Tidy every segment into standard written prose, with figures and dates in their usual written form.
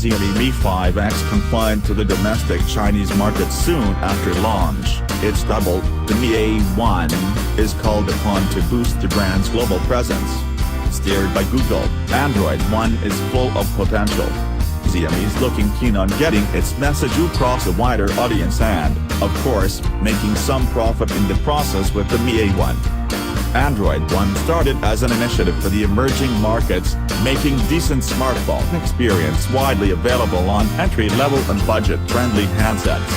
Xiaomi Mi 5X confined to the domestic Chinese market soon after launch. It's double. The Mi A1 is called upon to boost the brand's global presence. Steered by Google, Android One is full of potential. Xiaomi is looking keen on getting its message across a wider audience and, of course, making some profit in the process with the Mi A1. Android One started as an initiative for the emerging markets, making decent smartphone experience widely available on entry-level and budget-friendly handsets.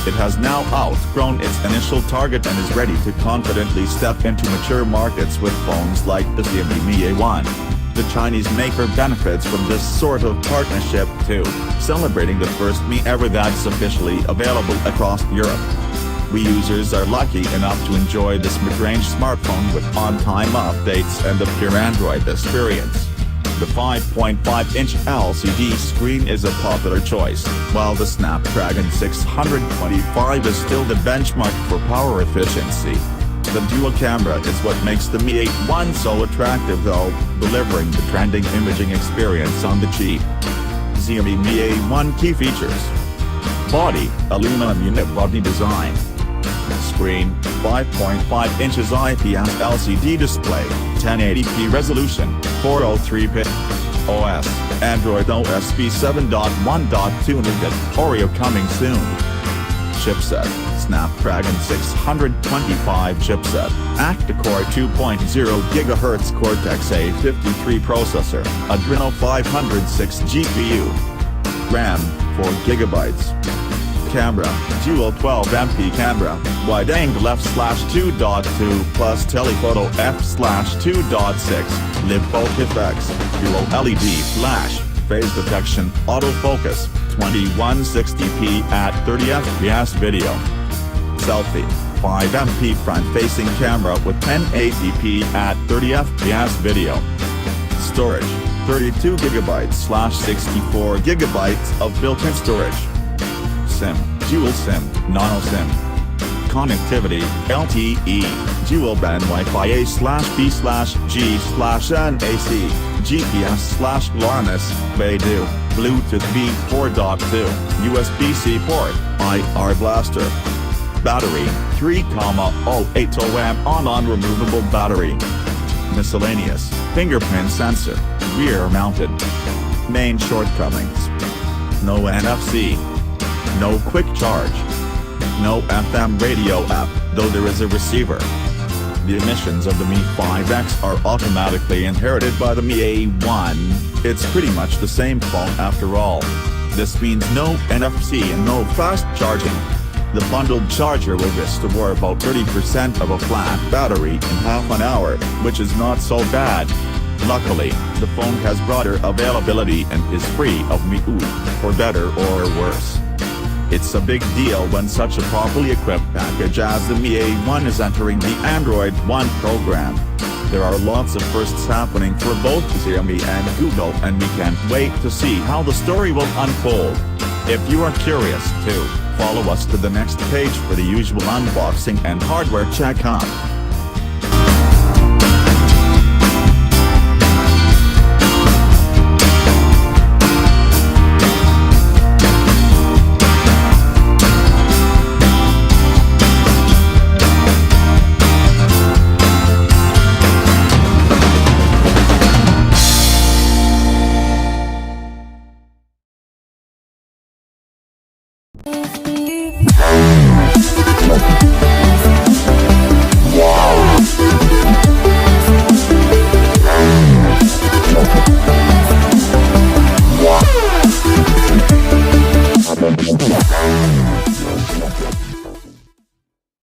It has now outgrown its initial target and is ready to confidently step into mature markets with phones like the Xiaomi Mi A1. The Chinese maker benefits from this sort of partnership too, celebrating the first Mi ever that's officially available across Europe. We users are lucky enough to enjoy this mid-range smartphone with on-time updates and a pure Android experience. The 5.5-inch LCD screen is a popular choice, while the Snapdragon 625 is still the benchmark for power efficiency. The dual camera is what makes the Mi A1 so attractive though, delivering the trending imaging experience on the cheap. Xiaomi Mi A1 key features: body, aluminum unibody design. Screen, 5.5 inches IPS LCD display, 1080p resolution, 403-bit. OS, Android OS v7.1.2 Nougat, Oreo coming soon. Chipset, Snapdragon 625 chipset, octa-core 2.0 GHz Cortex-A53 processor, Adreno 506 GPU. RAM, 4 GB. Camera, dual 12MP camera, wide-angle f/2.2 plus telephoto f/2.6, live focus effects, dual LED flash, phase detection, autofocus, 2160p at 30 fps video. Selfie, 5MP front-facing camera with 1080p at 30 fps video. Storage, 32 GB/64 GB of built-in storage. SIM, dual SIM, nano-SIM. Connectivity, LTE, dual band Wi-Fi A/B/G/NAC, GPS/GLONASS, Beidou, Bluetooth V4.2, USB-C port, IR blaster. Battery, 3,080 on removable battery. Miscellaneous, fingerprint sensor, rear mounted. Main shortcomings: no NFC. No quick charge. No FM radio app, though there is a receiver. The emissions of the Mi 5X are automatically inherited by the Mi A1, it's pretty much the same phone after all. This means no NFC and no fast charging. The bundled charger will restore about 30% of a flat battery in half an hour, which is not so bad. Luckily, the phone has broader availability and is free of MIUI, for better or worse. It's a big deal when such a properly equipped package as the Mi A1 is entering the Android One program. There are lots of firsts happening for both Xiaomi and Google, and we can't wait to see how the story will unfold. If you are curious too, follow us to the next page for the usual unboxing and hardware checkup. Thank you.